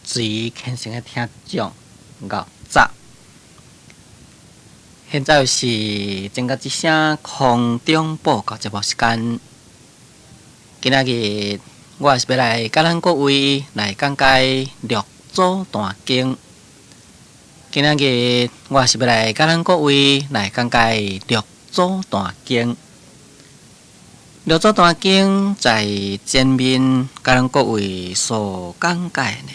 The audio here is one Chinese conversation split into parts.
随虔诚的听众午早，现在是正甲一声空中报告节目时间。今仔日我是要来甲咱各位来讲解六祖坛经。今仔日我是要来甲咱各位来讲解六祖坛经。六祖坛经在前面甲咱各位所讲解呢，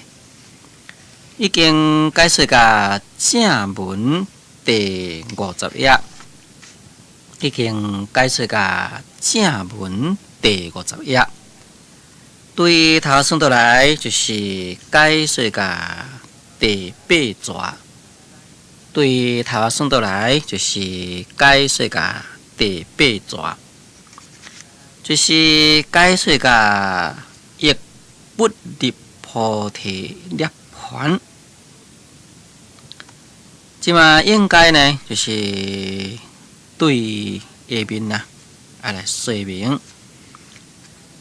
已经解说甲正文第50页，已经解说甲正文第50页。对头算倒来就是解说甲第8节，对头算倒来就是解说甲第8节，就是解说甲亦不入菩提涅槃。即嘛应该呢，就是对下面啊，来说明。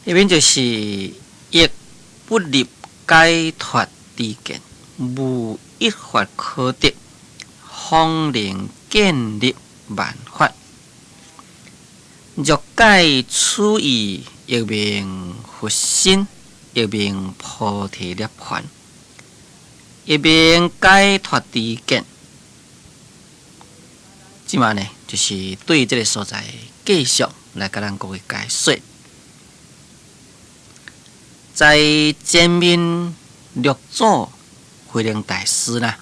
下面就是亦不入解脱知见，无一法可得，方能建立万法。若解此义，亦名佛心，亦名菩提涅槃，亦名解脱知见。即嘛呢，就是对这个所在继续来甲咱各位解说。在前面六祖慧能大师呢，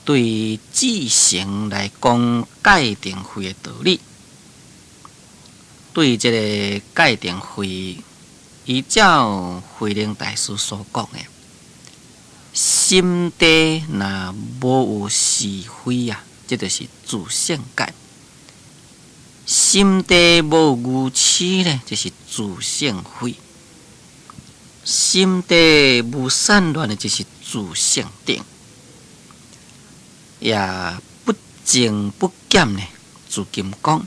对至诚来讲戒定慧的道理。对这个戒定慧，依照慧能大师所讲的，心地若无有是非啊，这就是自性戒。心地无愚痴呢，就是自性慧。心地无散乱的，就是自性定。也不净不减呢，自金刚。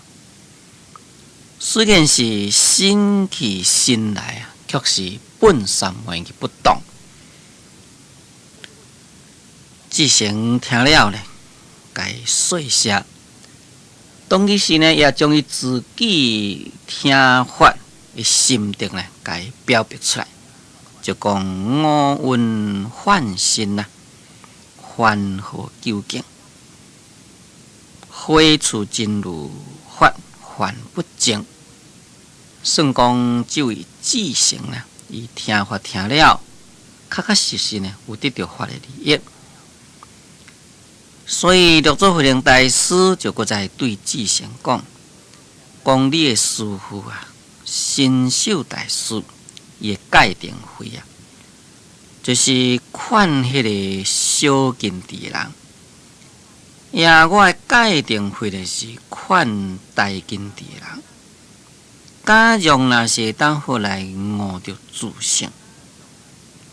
虽然是心去心来啊，却是本善完全不动。至诚听了呢，该说下。当其时呢，也将伊自己听法的心得呢，该表达出来。就讲五蕴幻心呐，幻何究竟？非处真如法，幻不净。算讲这位至诚呢，伊听法听了，确实实呢，有得到法的利益。所以六祖慧能大师就搁在对至诚讲，讲你的师父啊，新秀大师。伊的戒定慧啊，就是看迄个小金地的人。呀，我的戒定慧就是看大金地的人。假如若是当好来悟着自性，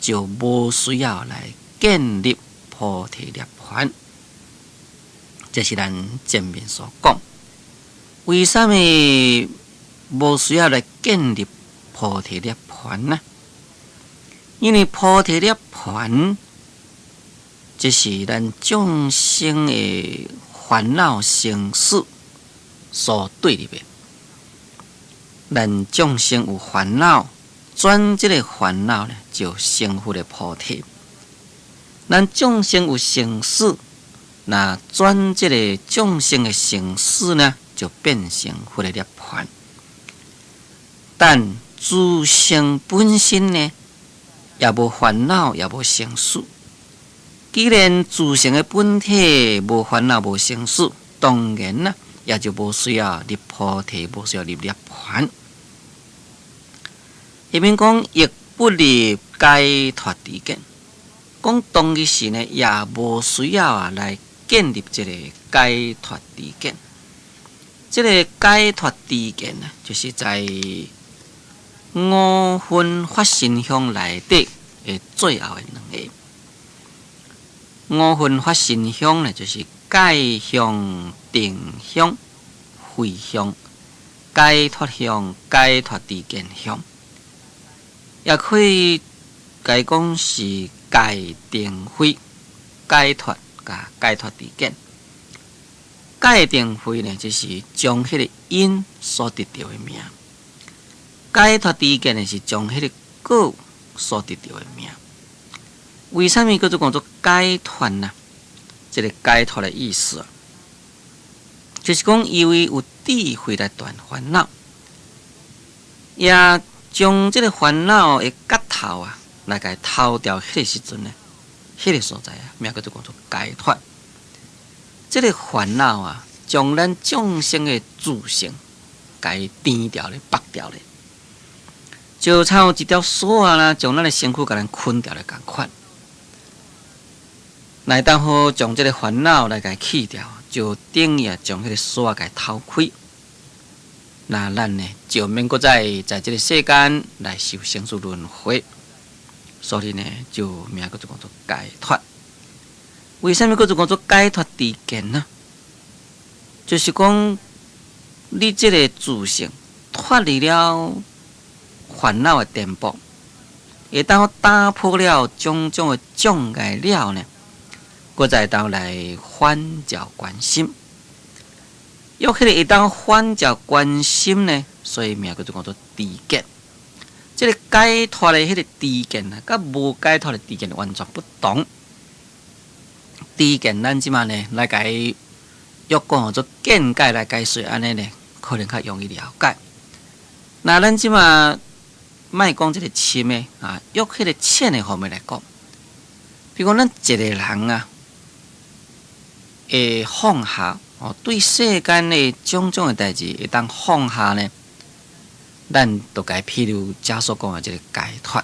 就无需要来建立菩提涅槃。这是咱前面所讲。为什么无需要来建立菩提涅槃呢？因为菩提涅槃，这是咱众生的烦恼生死所对立的。咱众生有烦恼，转这个烦恼呢，就成佛的菩提；咱众生有生死，那转这个众生的生死呢，就变成佛的涅槃。但自性本身呢，也无烦恼，也无生死。既然自性的本体无烦恼、无生死，当然啦，也就无需要入菩提，无需要入涅槃。下面讲亦不入解脱知见，讲当其时呢，也无需要来建立这个解脱知见。这个解脱知见呢，就是在五分法身相内底的最后的两个。五分法身相呢，就是戒相、定相、慧相、解脱相、解脱知见相，也可以该讲是界定慧，解脱甲解脱知见。界定慧呢，就是将迄个因所得到的名；解脱知见呢，是将迄个果所得到的名。为什么叫做讲做解脱呢？这个解脱的意思，就是讲因为有智慧来断烦恼，也将这个烦恼的结头啊，来甲偷掉。迄个时阵呢，迄个所在啊，名叫做讲做解脱。这个烦恼啊，将咱众生的自性，甲伊颠掉咧、拔掉咧，就像一条锁啊啦，将咱的身躯甲咱捆掉咧共款。来当好将这个烦恼来甲去掉，就等于将迄个锁甲偷开。那咱呢，就免搁在这个世间来受生死轮回，所以呢，就名叫做讲做解脱。为什么叫做讲做解脱知见呢？就是讲你这个自性脱离了烦恼的颠簸，会当打破了种种的障碍了呢，搁再当来反照观心。要迄个会当反照观心呢，所以名叫做讲做知见。这个解脱的迄个知见啊，甲无解脱的知见完全不同。知见咱即马呢来甲伊约讲做见解来解说，安尼呢可能较容易了解。那咱即马莫讲这个深的啊，约迄个浅的方面来讲，比如讲咱一个人啊，会放下。对世间的种种的代志，会当放下呢，咱就该譬如假所讲的这个解脱；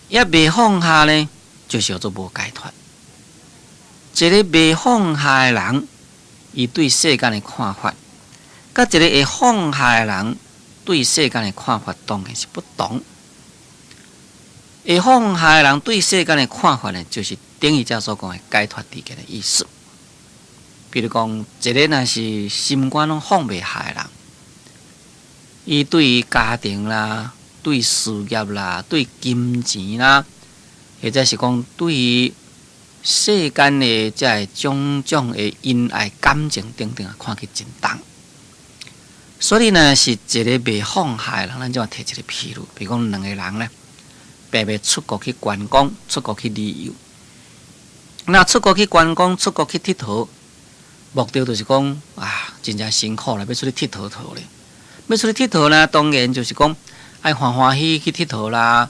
也未放下呢，就是叫做无解脱。一个未放下的人，伊对世间的看法，甲一个会放下的人对世间的看法当然是不同。会放下的人对世间的看法呢，就是等于假所讲的解脱知见的意思。比如讲，一个若是心肝拢放袂下的人，伊对家庭啦、对事业啦、对金钱啦，或者是讲对于世间的这种种的恩爱感情等等啊，看起真重。所以呢，是一个未放下的人，咱就要摕一个譬如，比如讲两个人呢，白白出国去观光、出国去旅游，那出国去观光、出国去佚佗。目的就是讲啊，真正辛苦啦，要出去佚佗佗咧。要出去佚佗啦，当然就是讲爱欢欢喜去佚佗啦。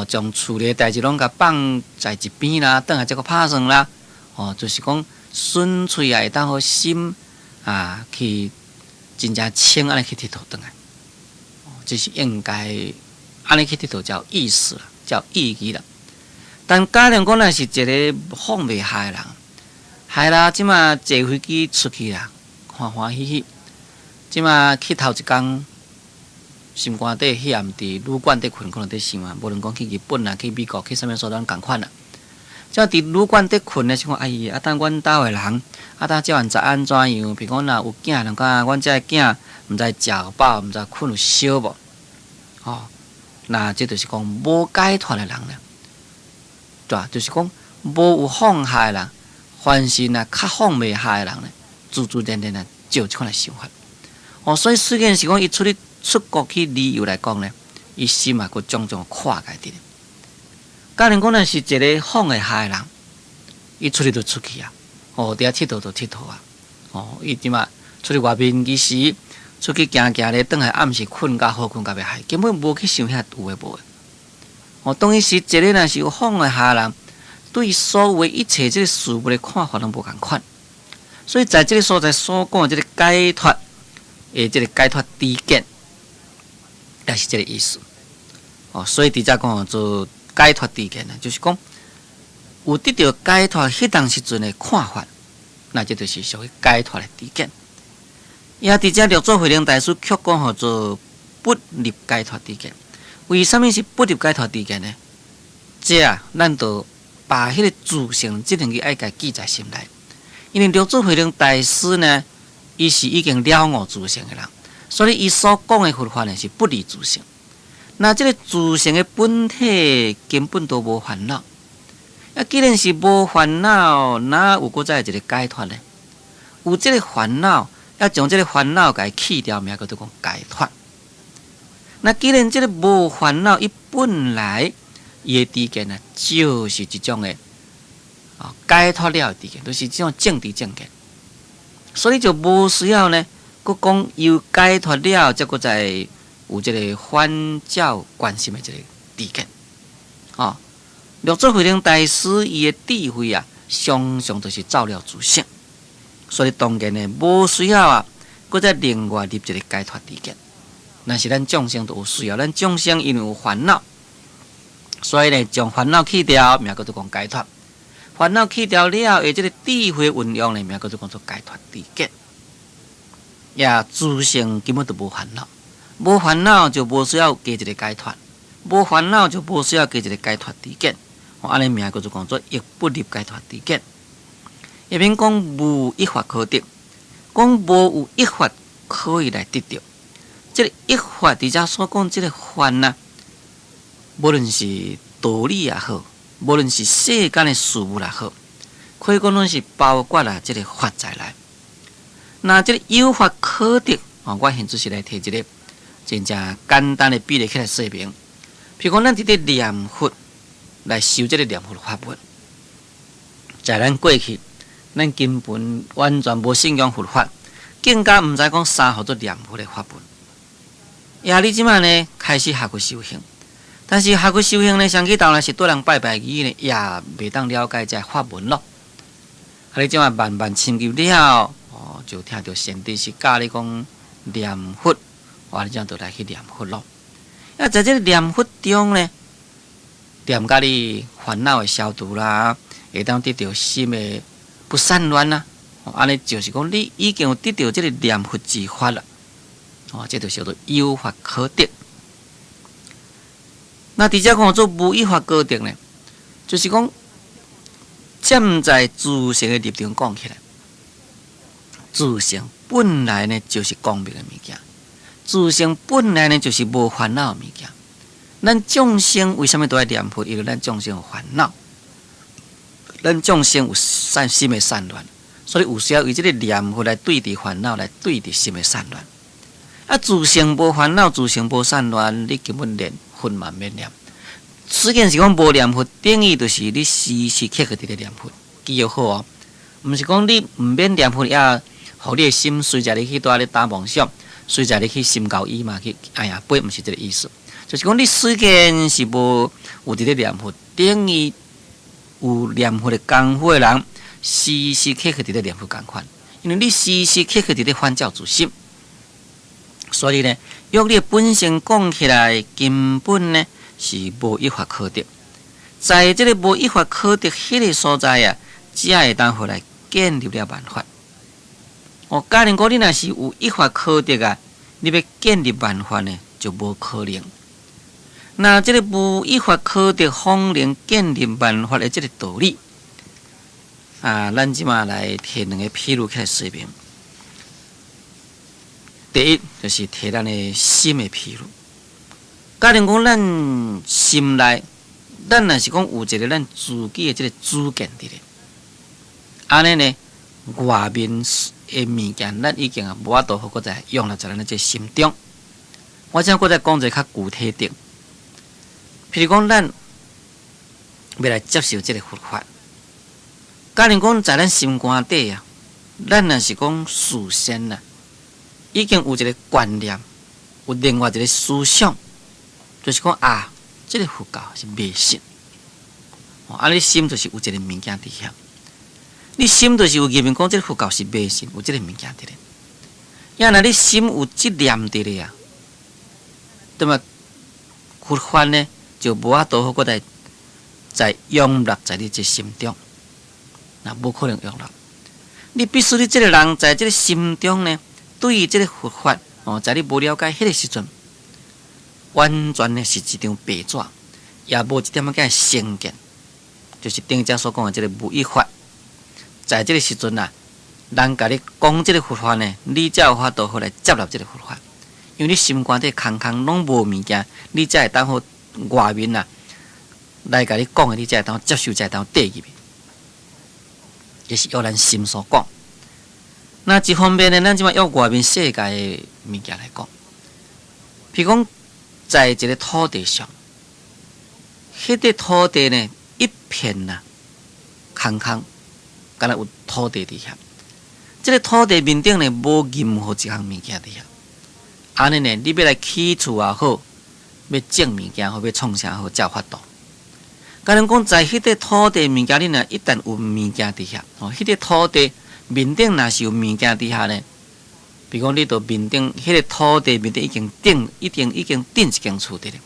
将厝里代志拢甲放在一边啦，等下再个拍算啦。就是讲纯粹啊，会当好心啊，去真正清安尼去佚佗转来。就是应该安尼去佚佗才有意思啦，才有意义啦。但假如讲若是一个放袂下的人，系啦，即马坐飞机出去啦，欢欢喜喜。即马去头一工，心肝底迄暗伫旅馆底困，可能伫想啊，无论讲去日本啊，去美国，去啥物所咱共款啦。即马伫旅馆底困咧，想讲哎呀，等阮兜诶人，等即晚知安怎样？比如讲若有囝，人讲阮遮个囝毋知食有饱，毋知困有烧无？那这就是讲无解脱诶人咧，对吧？就是讲无有放下诶人。凡是若较放袂下的人呢，自自然然就有即款的想法。所以虽然是讲伊出国去旅游来讲呢，伊心嘛，佮种种跨界伫咧。假如讲若是一个放会下的人，伊出去就出去啊，伫遐佚佗就佚佗啊。伊即嘛出去外面其实出去行行咧，转来暗时困甲好困甲袂害，根本无去想遐有诶无诶。当伊是一个若是有放会下的人。对所有的一切这个事物的看法拢无共款，所以在这个所在所讲的这个解脱，这个解脱知见，也是这个意思。所以伫遮讲做解脱知见呢，就是讲有得到解脱迄当时阵的看法，那这就是属于解脱的知见。也伫遮六祖慧能大师却讲做不入解脱知见。为什么是不入解脱知见呢？这咱就把迄个自性即两个爱家记在心内，因为六祖慧能大师呢，伊是已经了悟自性的人，所以伊所讲的佛法呢是不离自性。那这个自性的本体根本都无烦恼。既然是无烦恼，哪有搁再一个解脱呢？有这个烦恼，要将这个烦恼给去掉，名叫做讲解脱。那既然这个无烦恼，伊本来伊的知见呢，就是一种的解脱了的知见，就是这种正知正见。所以就无需要呢，佮讲又解脱了，再佮再有这个反照关心的这个知见。六祖慧能大师伊的智慧啊，常常都是照料自性，所以当然呢，无需要佮再另外立一个解脱知见。那是咱众生都有需要，咱众生因为有烦恼，所以呢，将烦恼去掉，名叫做讲解脱。烦恼去掉了，而这个智慧运用呢，名叫做讲做解脱知见。也自性根本都无烦恼，无烦恼就无需要加一个解脱，无烦恼就无需要加一个解脱知见。安尼名叫做讲做亦不立解脱知见。下面讲无一法可得，讲无有一法可以来得到。这个一法伫遮所讲这个法呢，无论是道理也好，无论是世间的事物也好，可以讲拢是包括了这个法在内。那这个有法可得，我现在是来提一个真正简单的比例起来说明。譬如讲，咱伫咧念佛来修这个念佛法门，在咱过去，咱根本完全无信仰佛法，更加毋知讲啥叫做念佛的法门。你即摆呢开始学去修行，但是学去修行呢，上去当然是对人拜拜语呢，也袂当了解这法门咯。你即摆慢慢深究了，就听到先知是教你讲念佛，你这样就来去念佛咯。在这个念佛中呢，念甲你烦恼的消除啦，会当得到心的不散乱啦。安尼就是讲你已经有得到这个念佛之法了。这就叫做有法可得。那伫遮讲做无一法可得呢，就是讲站在自性的立场讲起来，自性本来呢就是光明的物件，自性本来呢就是无烦恼的物件。咱众生为什么都要念佛？因为咱众生有烦恼，咱众生有心的散乱，所以有需要以这个念佛来对治烦恼，来对治心的散乱。自性无烦恼，自性无散乱，你根本连佛嘛免念。实际是讲无念佛，等于就是你时时刻刻伫咧念佛。记要好哦，毋是讲你毋免念佛，也互你的心随着你去在咧打梦想，随着你去心高意嘛去飞，毋是这个意思。就是讲你时间是无有伫咧念佛，等于有念佛的功夫的人，时时刻刻伫咧念佛共款，因为你时时刻刻伫咧反照自心。所以呢，用你的本性讲起来，根本呢是无一法可得。在这个无一法可得迄个所在啊，只会当回来建立了万法。假如讲你若是有一法可得啊，你要建立万法呢，就无可能。那这个无一法可得方能建立万法的这个道理咱即马来提两个譬如起来说明。第一就是提咱的心的譬如，假如讲咱心内，咱若是讲有一个咱自己的这个主见伫咧，安尼呢，外面的物件咱已经无法度好，搁再用在咱的这心中。我想搁再讲一个较具体点，譬如讲咱要来接受这个佛法，假如讲在咱心肝底啊，咱若是讲事先啊。已经有一个观念，有另外一个思想，就是讲这个佛教是迷信。你心就是有一个物件伫遐，你心就是有认为讲这个佛教是迷信，有这个物件伫咧。因为你心有这念伫咧对嘛？佛法呢就无法度好个在用入在你这心中，那无可能用入。你必须你这个人在这个心中呢。对于这个佛法，在你无了解迄个时阵，完全呢是一张白纸，也无一点仔成见，就是顶遮所讲的这个无一法。在这个时阵人甲你讲这个佛法呢，你才有法度好来接纳这个佛法。因为你心肝底空空拢无物件，你才会当好外面啊来甲你讲的，你才会当接受，才会当缀入去。这是要咱心所讲。那一方面呢，咱即马要外面世界的物件来讲，譬如讲，在一个土地上，迄个土地呢，一片啊空空，敢若有土地伫遐。这个土地面顶呢，无任何一项物件伫遐。安尼呢，你要来起厝也好，要种物件好，要创啥好，才有法度。甲人讲，在迄个土地物件，你若一旦有物件伫遐，迄个土地面顶若是有物件伫遐呢，比如讲，你到面顶，迄个土地面顶已经顶一间厝伫咧。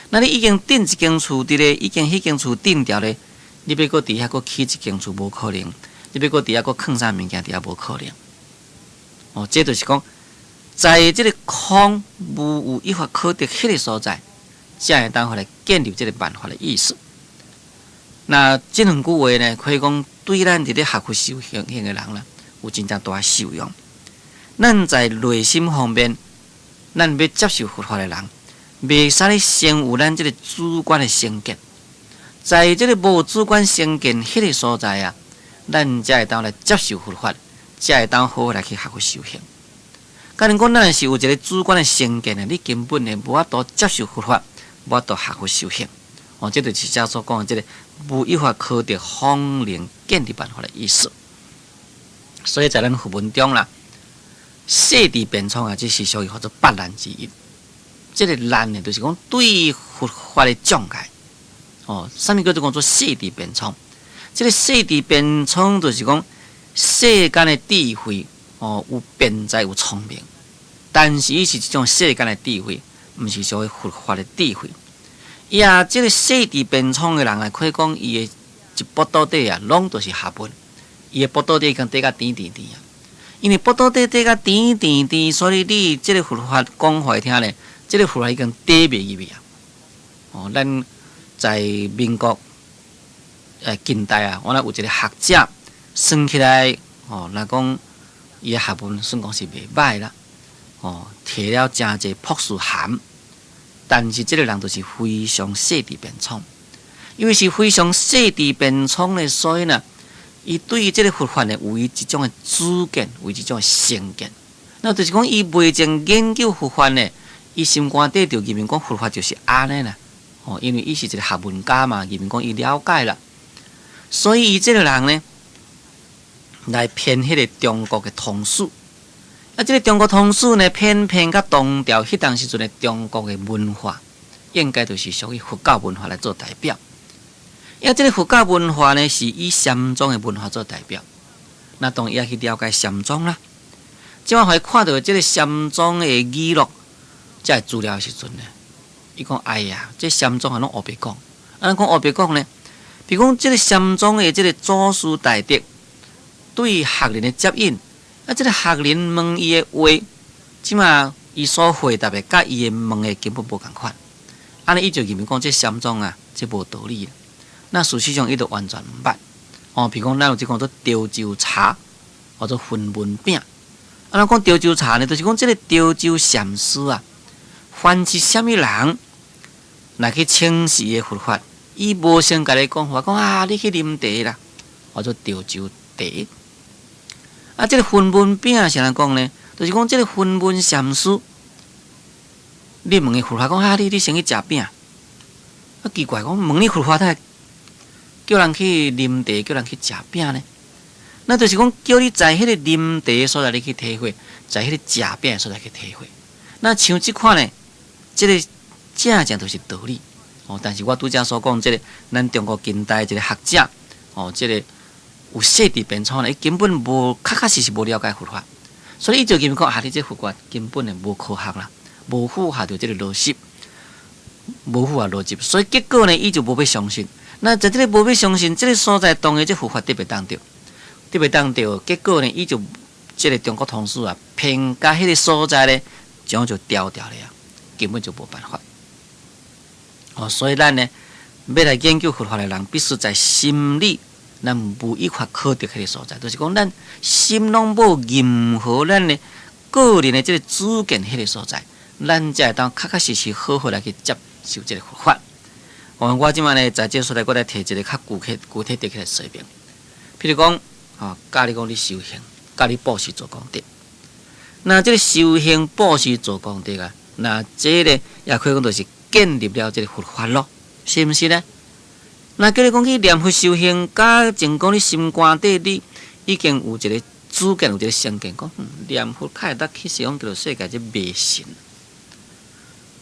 那你已经顶一间厝伫咧，已经迄间厝顶掉咧，你要搁伫遐搁起一间厝无可能，你要搁伫遐搁放啥物件伫遐无可能。这就是讲，在即个空无有依法可得迄个所在，才会当互来建立即个办法的意思。那这两句话呢，可以讲对咱伫咧学佛修行的人啦，有真正大受用。咱在内心方面，咱要接受佛法的人，袂使咧先有咱这个主观的成见。在这个无主观成见迄个所在啊，咱才会当来接受佛法，才会当好好来去学佛修行。假如讲咱是有一个主观的成见呢，你根本呢无法度接受佛法，无法度学佛修行。这就是遮所讲的这个无依法可得方能建立办法的意思。所以在咱佛文中啦，世地变创啊，这是属于叫做八难之一。这个难呢，就是讲对佛法的障碍。什么叫做世地变创？这个世地变创就是讲世间的智慧有辩才有聪明，但是伊是一种世间的智慧，毋是属于佛法的智慧。这个世地变创的人啊，可以讲伊的一腹肚底啊，拢都是学问。伊的腹肚底跟底甲甜甜甜啊，因为腹肚底底甲甜甜甜，所以你这个佛法讲互伊听咧，这个佛法已经底袂入去啊。咱在民国近代啊，我有一个学者算起来，若讲伊的学问算讲是袂歹啦，摕了真侪博士函。但是这个人就是非常世地变创，因为是非常世地变创的，所以呢，伊对于这个佛法呢，有伊一种的主见，有一种的成见。那就是讲，伊未曾研究佛法呢，伊心肝底就认为讲佛法就是安尼啦。因为伊是一个学问家嘛，认为讲伊了解啦，所以伊这个人呢，来骗迄个中国的通史。这个中国通史呢，偏甲唐朝迄当时阵的中国的文化，应该就是属于佛教文化来做代表。这个佛教文化呢，是以禅宗的文化做代表。那当然也去了解禅宗啦。即摆会看到这个禅宗的语录，这资料的时阵呢，伊讲哎呀，这禅宗还拢黑白讲。讲黑白讲呢，比如讲这个禅宗的这个祖师大德对学人的接引。这个学人问伊的话，即马伊所回答的，甲伊的问的根本无共款。安尼伊就认为讲这禅宗啊，这无道理。那事实上伊就完全毋捌。譬如讲，咱有即讲做潮州茶，或者分文饼。咱讲潮州茶呢，就是讲这个潮州禅师啊，凡是虾米人来去请示的佛法，伊无先甲你讲话，讲你去啉茶啦，或者潮州茶。这个分文饼是安怎讲呢？就是讲这个分文禅师，你问伊佛法讲你先去食饼，奇怪讲问你佛法，他叫人去啉茶，叫人去食饼呢？那就是讲叫你在迄个啉茶的所在你去体会，在迄个食饼的所在去体会。那像这款呢，这个正就是道理。但是我拄则所讲这个，咱中国近代这个学者，这个。有世地变创呢，伊根本无确实无了解佛法，所以伊就认为讲你这佛法根本呢无科学啦，无符合着这个逻辑，无符合逻辑，所以结果呢，伊就无要相信。那在这个无要相信，这个所在当然这佛法得袂当着，结果呢，伊就这个中国通史啊，偏甲迄个所在呢，这样就掉了啊，根本就无办法。所以咱呢，要来研究佛法的人，必须在心里。咱无依法可得迄个所在，就是讲咱心拢无任何咱的个人的这个主见迄个所在，咱才会当确确实实好好来去接受这个佛法。我即摆呢，在这所在，我来提一个较具体的起来说明。譬如讲，假如讲你修行，假如布施做功德，那这个修行布施做功德啊，那这个也可以讲就是建立了这个佛法咯，是毋是呢？那叫你讲去念佛修行，假情讲你心肝底你已经有一个主见，有一个成见，讲念佛较会当去西方极乐世界这迷信。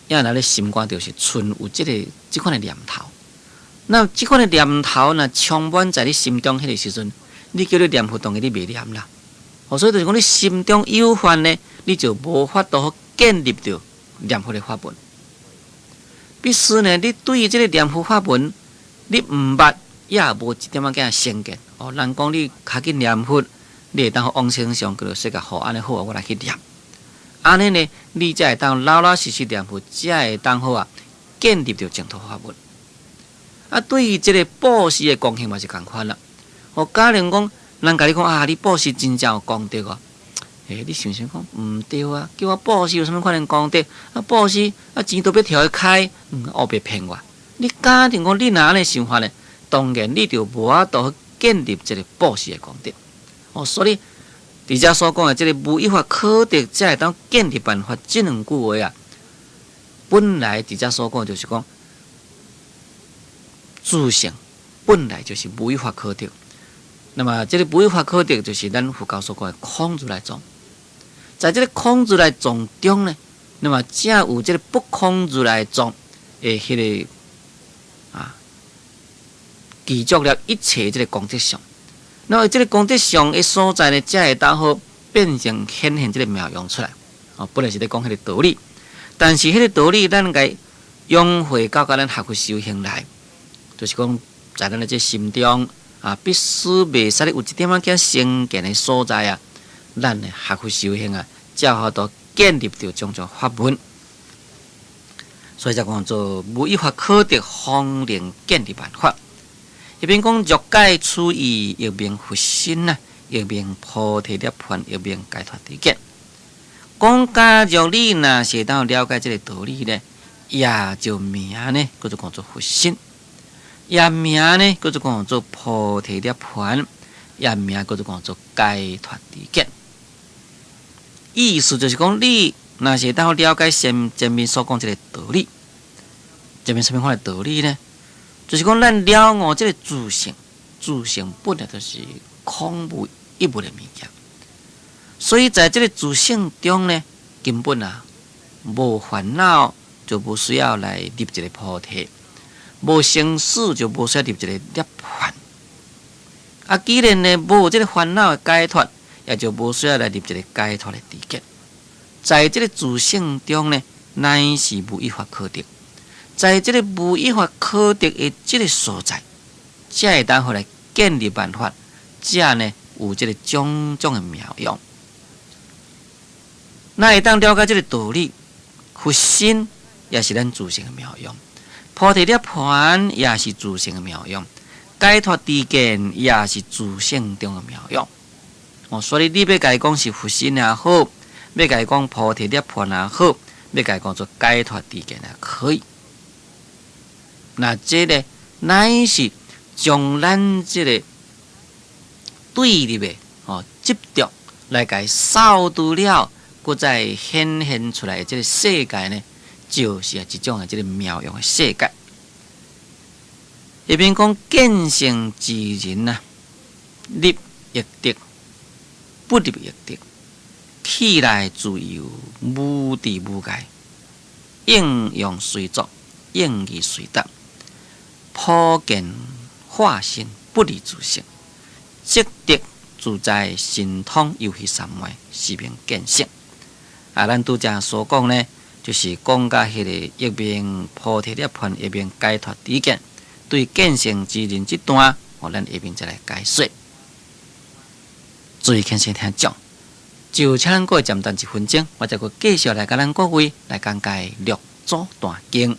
因为咱咧心肝就是存有这款的念头，那这款的念头呢，充满在你心中迄个时阵，你叫你念佛，当然你袂念啦。所以就是讲，你心中有烦呢，你就无法度建立到念佛的法门。必须呢，你对于这个念佛法门，你毋捌也无一点仔个成见。人讲你较去念佛，你会当往生上极乐世界，好安尼好啊，我来去念。安尼呢，你才会当老老实实念佛，才会当好啊，建立到净土法门。对于这个布施的功行嘛是共款啦。假如讲，人甲你讲你布施真正有功德哦。你想想讲，毋对啊，叫我布施有啥物可能功德？布施钱都要跳去开，别骗我。你假定讲你若安尼想法呢，当然你就无法度建立这个布施的功德。所以。伫遮所讲的这个无一法可得，才会当建立办法。这两句话啊，本来伫遮所讲就是讲，自性本来就是无一法可得。那么这个无一法可得，就是咱佛教所讲的空如来藏。在这个空如来藏中呢，那么才有这个不空如来藏的迄个记住了一切这个功德相。那么这个功德上的所在呢，才会当好变成显现这个妙用出来。本来是咧讲迄个道理，但是迄个道理，咱该用回到咱学佛修行来，就是讲在咱的这心中必须袂使有一点仔叫成见的所在啊，咱的学佛修行啊，才好到建立到种种法门。所以才讲做无一法可得，方能建立办法。一边讲欲解此意，一边佛心啊，一边菩提涅槃，一边解脱知见。讲假如你若是当了解这个道理呢，也就名呢，叫做讲做佛心；也名呢，叫做讲做菩提涅槃；也名叫做讲做解脱知见。意思就是讲，你若是当了解前面所讲这个道理，前面什么款的道理呢？就是讲，咱了悟这个自性，自性本来就是空无一物的物件，所以在这个自性中呢，根本无烦恼，就不需要来立一个菩提；无生死，就无需要立一个涅槃。既然呢无这个烦恼的解脱，也就无需要来立一个解脱的知见。在这个自性中呢，乃是无一法可得。在这个无一法可得的这个所在，才会当好来建立办法，才呢有这个种种的妙用。那会当了解这个道理，佛心也是咱自性的妙用，菩提涅槃也是自性的妙用，解脱知见也是自性中的妙用。所以你要甲伊讲是佛心也好，要甲伊讲菩提涅槃也好，要甲伊讲做解脱知见也可以。那这个乃是将咱这个对立的执着来给扫除了，搁再显现出来的这个世界呢，就是一种的这个妙用的世界。一边讲见性之人啊，立亦得，不立亦得，起来自由，无地无界，应用随作，应义随答。普见化身，不离自性，即得自在神通，游戏三昧，是名见性。咱拄则所讲呢，就是讲甲迄个一边菩提涅槃，一边解脱知见。对见性之人这段，咱一边再来解说。注意先听讲，就请各位暂等一分钟，我再继续来甲咱各位来讲解《六祖坛经》。